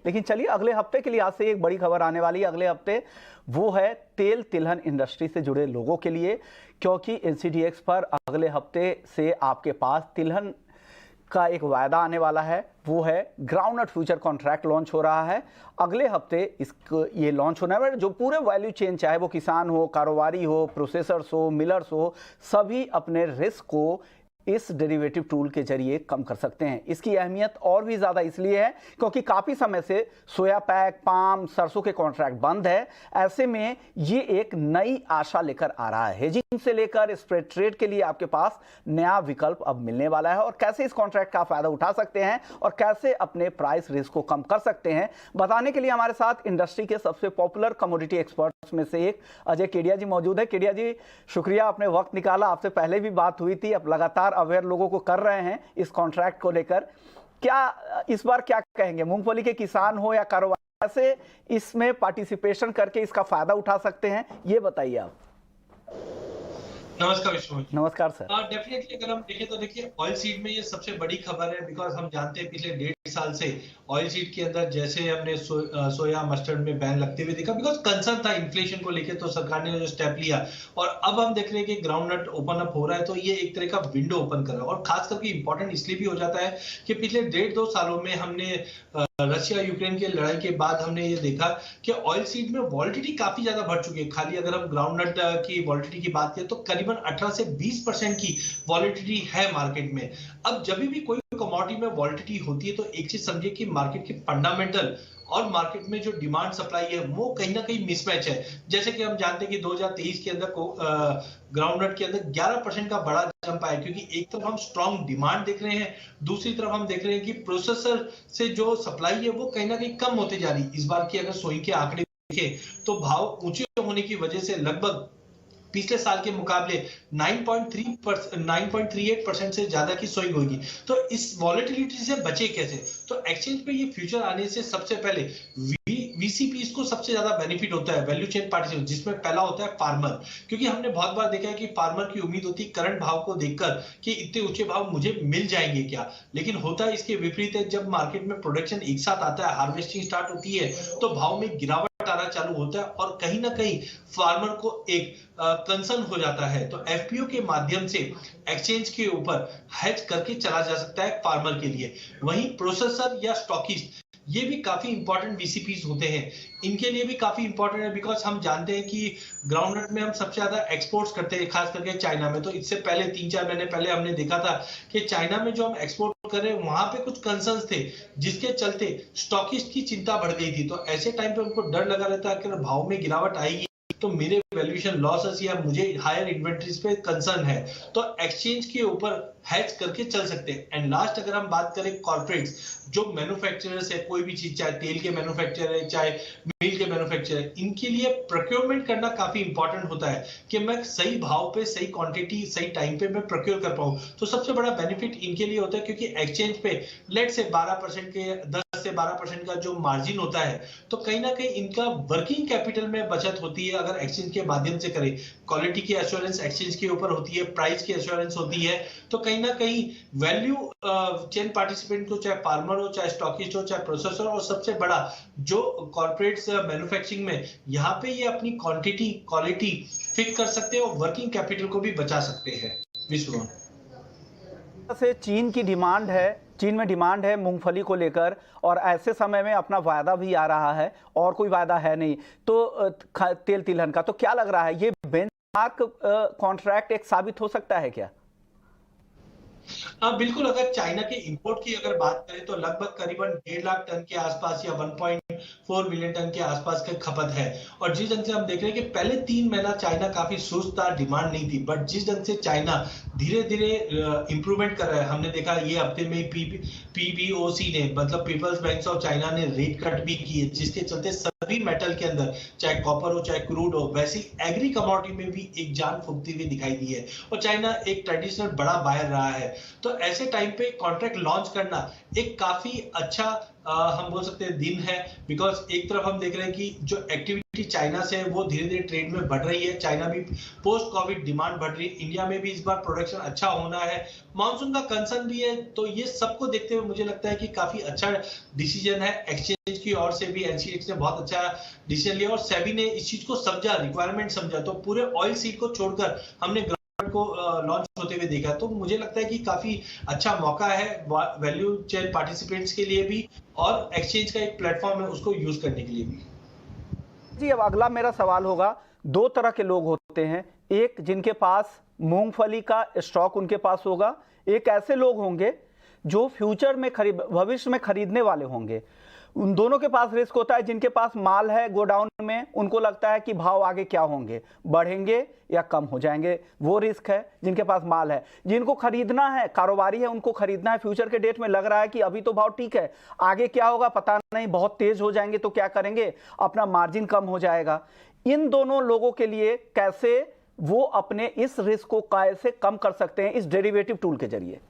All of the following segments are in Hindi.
लेकिन चलिए अगले हफ्ते के लिए आज से एक बड़ी खबर आने वाली है अगले हफ्ते, वो है तेल तिलहन इंडस्ट्री से जुड़े लोगों के लिए, क्योंकि एनसीडीएक्स पर अगले हफ्ते से आपके पास तिलहन का एक वायदा आने वाला है, वो है ग्राउंडनट फ्यूचर कॉन्ट्रैक्ट लॉन्च हो रहा है अगले हफ्ते। ये लॉन्च होने वाला, जो पूरे वैल्यू चेन, चाहे वो किसान हो, कारोबारी हो, प्रोसेसर्स हो, मिलर्स हो, सभी अपने रिस्क को इस डेरिवेटिव टूल के जरिए कम कर सकते हैं। इसकी अहमियत और भी ज़्यादा इसलिए है क्योंकि काफ़ी समय से सोया पैक, पाम, सरसों के कॉन्ट्रैक्ट बंद है। ऐसे में ये एक नई आशा लेकर आ रहा है। हेजिंग से लेकर स्प्रेड ट्रेड के लिए आपके पास नया विकल्प अब मिलने वाला है, और कैसे इस कॉन्ट्रैक्ट का फ़ायदा उठा सकते हैं और कैसे अपने प्राइस रिस्क को कम कर सकते हैं, बताने के लिए हमारे साथ इंडस्ट्री के सबसे पॉपुलर कमोडिटी एक्सपर्ट्स में से एक अजय केडिया जी मौजूद है। केडिया जी, शुक्रिया, आपने वक्त निकाला। आपसे पहले भी बात हुई थी, अब लगातार अवेयर लोगों को कर रहे हैं इस कॉन्ट्रैक्ट को लेकर। क्या इस बार क्या कहेंगे, मूंगफली के किसान हो या कारोबार, कैसे इसमें पार्टिसिपेशन करके इसका फायदा उठा सकते हैं, ये बताइए आप। नमस्कार विष्णु। नमस्कार सर। डेफिनेटली अगर हम देखें तो देखिए ऑयल सीड में ये सबसे बड़ी खबर है, बिकॉज हम जानते हैं पिछले 1.5 साल से ऑयल सीड के अंदर जैसे हमने सोया मस्टर्ड में बैन लगते हुए देखा, बिकॉज कंसर्न था इन्फ्लेशन को लेकर, तो सरकार ने जो स्टेप लिया और अब हम देख रहे हैं कि ग्राउंडनट ओपन अप हो रहा है, तो ये एक तरह का विंडो ओपन कर रहा है। और खास करके इंपॉर्टेंट इसलिए भी हो जाता है कि पिछले 1.5-2 सालों में हमने रशिया यूक्रेन की लड़ाई के बाद हमने ये देखा कि ऑयल सीड में वॉलिटिलिटी काफी ज्यादा बढ़ चुकी है। खाली अगर हम ग्राउंडनट की वॉलिटिलिटी की बात करें तो करीबन 18 से 20% की वॉलिटिलिटी है मार्केट में। अब जब भी कोई कमोडिटी में वॉलिटिलिटी होती है तो एक चीज समझिए कि मार्केट के फंडामेंटल और मार्केट में जो डिमांड सप्लाई है वो कहीं ना कहीं मिसमैच है। जैसे कि हम जानते हैं कि 2023 के अंदर ग्राउंडनट के अंदर 11% का बड़ा जंप आया, क्योंकि एक तरफ हम स्ट्रॉन्ग डिमांड देख रहे हैं, दूसरी तरफ हम देख रहे हैं कि प्रोसेसर से जो सप्लाई है वो कहीं ना कहीं कम होते जा रही। इस बार की अगर सोई के आंकड़े देखें तो भाव ऊंचे होने की वजह से लगभग पिछले साल के मुकाबले 9.38% से ज्यादा की सोइंग होगी। तो इस वॉलेटिलिटी से बचे कैसे? तो एक्सचेंज पे ये फ्यूचर आने से सबसे पहले वीसीपीज को सबसे ज्यादा बेनिफिट होता है, वैल्यू चेन पार्टिसिपेंट, जिसमें पहला होता है फार्मर। क्योंकि हमने बहुत बार देखा है कि फार्मर की उम्मीद होती है करंट भाव को देखकर कि इतने ऊंचे भाव मुझे मिल जाएंगे क्या, लेकिन होता है इसके विपरीत है। जब मार्केट में प्रोडक्शन एक साथ आता है, हार्वेस्टिंग स्टार्ट होती है, तो भाव में गिरावट आना चालू होता है और कहीं ना कहीं फार्मर को एक कंसर्न हो जाता है। तो एफपीओ के माध्यम से एक्सचेंज के ऊपर हेज करके चला जा सकता है फार्मर के लिए। वहीं प्रोसेसर या स्टॉकिस्ट, ये भी काफी इंपॉर्टेंट वीसीपीज होते हैं, इनके लिए भी काफी इंपॉर्टेंट है, बिकॉज हम जानते हैं कि ग्राउंडनट में हम सबसे ज्यादा एक्सपोर्ट्स करते हैं, खास करके चाइना में। तो इससे पहले 3-4 महीने पहले हमने देखा था कि चाइना में जो हम एक्सपोर्ट कर रहे हैं वहां पे कुछ कंसर्न्स थे, जिसके चलते स्टॉकिस्ट की चिंता बढ़ गई थी। तो ऐसे टाइम पे उनको डर लगा रहता है कि भाव में गिरावट आएगी तो मेरे वैल्यूएशन लॉसेस या मुझे हायर इन्वेंटरीज पे कंसर्न है, तो एक्सचेंज के ऊपर हेज करके चल सकते हैं। एंड लास्ट अगर हम बात करें कॉर्पोरेट्स, जो मैन्युफैक्चरर्स है, कोई भी चीज, चाहे तेल के मैन्युफैक्चरर है, चाहे मिल के मैन्युफैक्चरर है, इनके लिए प्रोक्योरमेंट करना काफी इंपॉर्टेंट होता है कि मैं सही भाव पे, सही क्वांटिटी, सही टाइम पे मैं प्रोक्योर कर पाऊं। तो सबसे बड़ा बेनिफिट इनके लिए होता है, क्योंकि एक्सचेंज पे लेट से 12% के 10 से 12% का जो मार्जिन होता है, तो कहीं ना कहीं इनका वर्किंग कैपिटल में बचत होती है अगर एक्सचेंज के माध्यम से करें। क्वालिटी की एश्योरेंस एक्सचेंज के ऊपर होती है, प्राइस की एश्योरेंस होती है, तो कहीं ना कहीं वैल्यू चेन पार्टिसिपेंट को, चाहे फार्मर हो, चाहे स्टॉकिस्ट हो, चाहे प्रोसेसर, और सबसे बड़ा जो कॉर्पोरेट्स मैन्युफैक्चरिंग में, यहाँ पे ये अपनी क्वांटिटी, क्वालिटी फिक्स कर सकते हैं और वर्किंग कैपिटल को भी बचा सकते हैं। विश्व से चीन की डिमांड है, चीन में डिमांड है मूंगफली को लेकर, और ऐसे समय में अपना वायदा भी आ रहा है और कोई वायदा है नहीं तो तेल तिलहन का, तो क्या लग रहा है ये बेंचमार्क कॉन्ट्रैक्ट एक साबित हो सकता है क्या? हाँ बिल्कुल, अगर चाइना के इंपोर्ट की अगर बात करें तो लगभग करीबन 1.5 लाख टन के आसपास या 1.4 मिलियन टन के आसपास का खपत है। और जिस ढंग से हम देख रहे हैं कि पहले 3 महीना चाइना काफी सुस्त था, डिमांड नहीं थी, बट जिस ढंग से चाइना धीरे धीरे इंप्रूवमेंट कर रहा है, हमने देखा ये हफ्ते में पीबीओसी ने, मतलब पीपल्स बैंक ऑफ चाइना ने रेट कट भी की है, जिसके चलते सभी मेटल के अंदर, चाहे कॉपर हो, चाहे क्रूड हो, वैसे एग्री कमोडिटी में भी एक जान फूंकती हुई दिखाई दी है। और चाइना एक ट्रेडिशनल बड़ा बायर रहा है, तो ऐसे टाइम पे कॉन्ट्रैक्ट लॉन्च करना एक काफी अच्छा हम बोल सकते हैं दिन है, बिकॉज एक तरफ हम देख रहे हैं कि जो एक्टिविटी चाइना से वो धीरे धीरे ट्रेड में बढ़ रही है। चाइना भी पोस्ट कोविड डिमांड बढ़ रही है। इंडिया में भी इस बार प्रोडक्शन अच्छा होना है। मानसून का कंसर्न भी है। तो ये सबको देखते हुए मुझे लगता है कि काफी अच्छा डिसीजन है। एक्सचेंज की ओर से भी एनसीएक्स ने बहुत अच्छा डिसीजन लिया और सेबी ने इस चीज को समझा, रिक्वायरमेंट समझा। तो पूरे ऑयल सीड को छोड़कर हमने को लॉन्च होते हुए देखा। तो मुझे लगता है कि काफी अच्छा मौका है वैल्यू चेन पार्टिसिपेंट्स के लिए भी और एक्सचेंज का एक प्लेटफॉर्म है उसको यूज करने के लिए भी। जी, अब अगला मेरा सवाल होगा, दो तरह के लोग होते हैं, एक जिनके पास मूंगफली का स्टॉक उनके पास होगा, एक ऐसे लोग होंगे जो फ्यूचर में भविष्य में खरीदने वाले होंगे। उन दोनों के पास रिस्क होता है। जिनके पास माल है गोडाउन में, उनको लगता है कि भाव आगे क्या होंगे, बढ़ेंगे या कम हो जाएंगे, वो रिस्क है जिनके पास माल है। जिनको खरीदना है, कारोबारी है, उनको खरीदना है, फ्यूचर के डेट में लग रहा है कि अभी तो भाव ठीक है, आगे क्या होगा पता नहीं, बहुत तेज हो जाएंगे तो क्या करेंगे, अपना मार्जिन कम हो जाएगा। इन दोनों लोगों के लिए कैसे वो अपने इस रिस्क को कैसे कम कर सकते हैं इस डेरिवेटिव टूल के जरिए?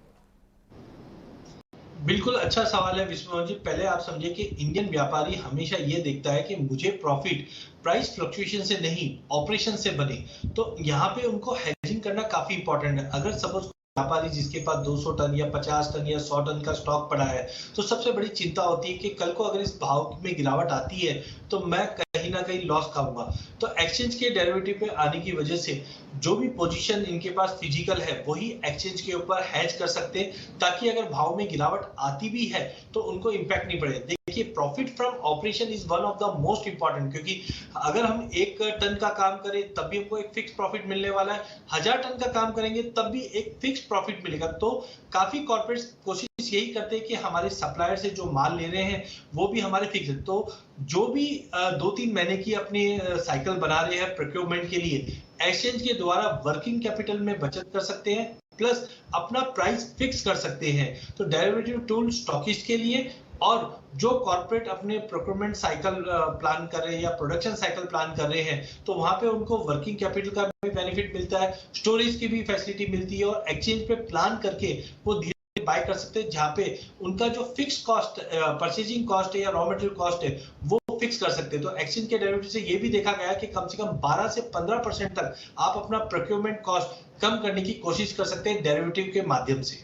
बिल्कुल अच्छा सवाल है विश्वनाथ जी। पहले आप समझिए कि इंडियन व्यापारी हमेशा ये देखता है कि मुझे प्रॉफिट प्राइस फ्लक्चुएशन से नहीं, ऑपरेशन से बने। तो यहाँ पे उनको हेजिंग करना काफी इंपॉर्टेंट है। अगर सपोज व्यापारी जिसके पास 200 टन या 50 टन या 100 टन का स्टॉक पड़ा है, तो सबसे बड़ी चिंता होती है कि कल को अगर इस भाव में गिरावट आती है तो मैं कहीं ना कहीं लॉस खाऊंगा। तो एक्सचेंज के डेरिवेटिव पे आने की वजह से जो भी पोजीशन इनके पास फिजिकल है वही एक्सचेंज के ऊपर हेज कर सकते हैं, ताकि अगर भाव में गिरावट आती भी है तो उनको इंपैक्ट नहीं पड़े। देखिए, profit from operation is one of the most important, क्योंकि अगर हम 1 टन का काम करें तब भी हमको एक फिक्स प्रॉफिट मिलने वाला है, 1000 टन का काम करेंगे तब भी एक फिक्स प्रॉफिट मिलेगा। तो काफी कॉर्पोरेट्स कोशिश यही करते हैं कि हमारे सप्लायर से जो माल ले रहे हैं वो भी हमारे फिक्स है। तो जो भी 2-3 महीने की अपनी साइकिल बना रहे हैं प्रोक्योरमेंट के लिए, एक्सचेंज के द्वारा वर्किंग कैपिटल में बचत कर सकते हैं, प्लस अपना प्राइस फिक्स कर सकते हैं। तो डेरिवेटिव टूल स्टॉकिस्ट के लिए और जो कॉर्पोरेट अपने प्रोक्योरमेंट साइकिल प्लान कर रहे हैं या प्रोडक्शन साइकिल प्लान कर रहे हैं, तो वहां पे उनको वर्किंग कैपिटल का भी बेनिफिट मिलता है, स्टोरेज की भी फैसिलिटी मिलती है और एक्सचेंज पे प्लान करके वो धीरे बाय कर सकते हैं, जहां पे उनका जो फिक्स कॉस्ट परचेजिंग कॉस्ट है या रॉ मटेरियल कॉस्ट है वो फिक्स कर सकते हैं। तो एक्सचेंज के डेरिवेटिव से ये भी देखा गया कि कम से कम 12 से 15% तक आप अपना प्रोक्योरमेंट कॉस्ट कम करने की कोशिश कर सकते हैं डेरिवेटिव के माध्यम से।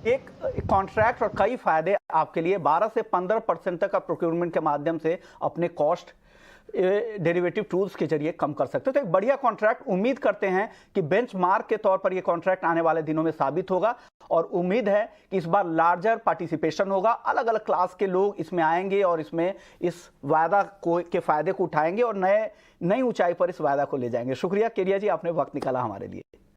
एक कॉन्ट्रैक्ट और कई फायदे आपके लिए, 12 से 15% तक आप प्रोक्योरमेंट के माध्यम से अपने कॉस्ट डेरिवेटिव टूल्स के जरिए कम कर सकते हो। तो एक बढ़िया कॉन्ट्रैक्ट, उम्मीद करते हैं कि बेंचमार्क के तौर पर यह कॉन्ट्रैक्ट आने वाले दिनों में साबित होगा और उम्मीद है कि इस बार लार्जर पार्टिसिपेशन होगा, अलग अलग क्लास के लोग इसमें आएंगे और इसमें इस वायदा के फायदे को उठाएंगे और नई ऊंचाई पर इस वायदा को ले जाएंगे। शुक्रिया केरिया जी, आपने वक्त निकाला हमारे लिए।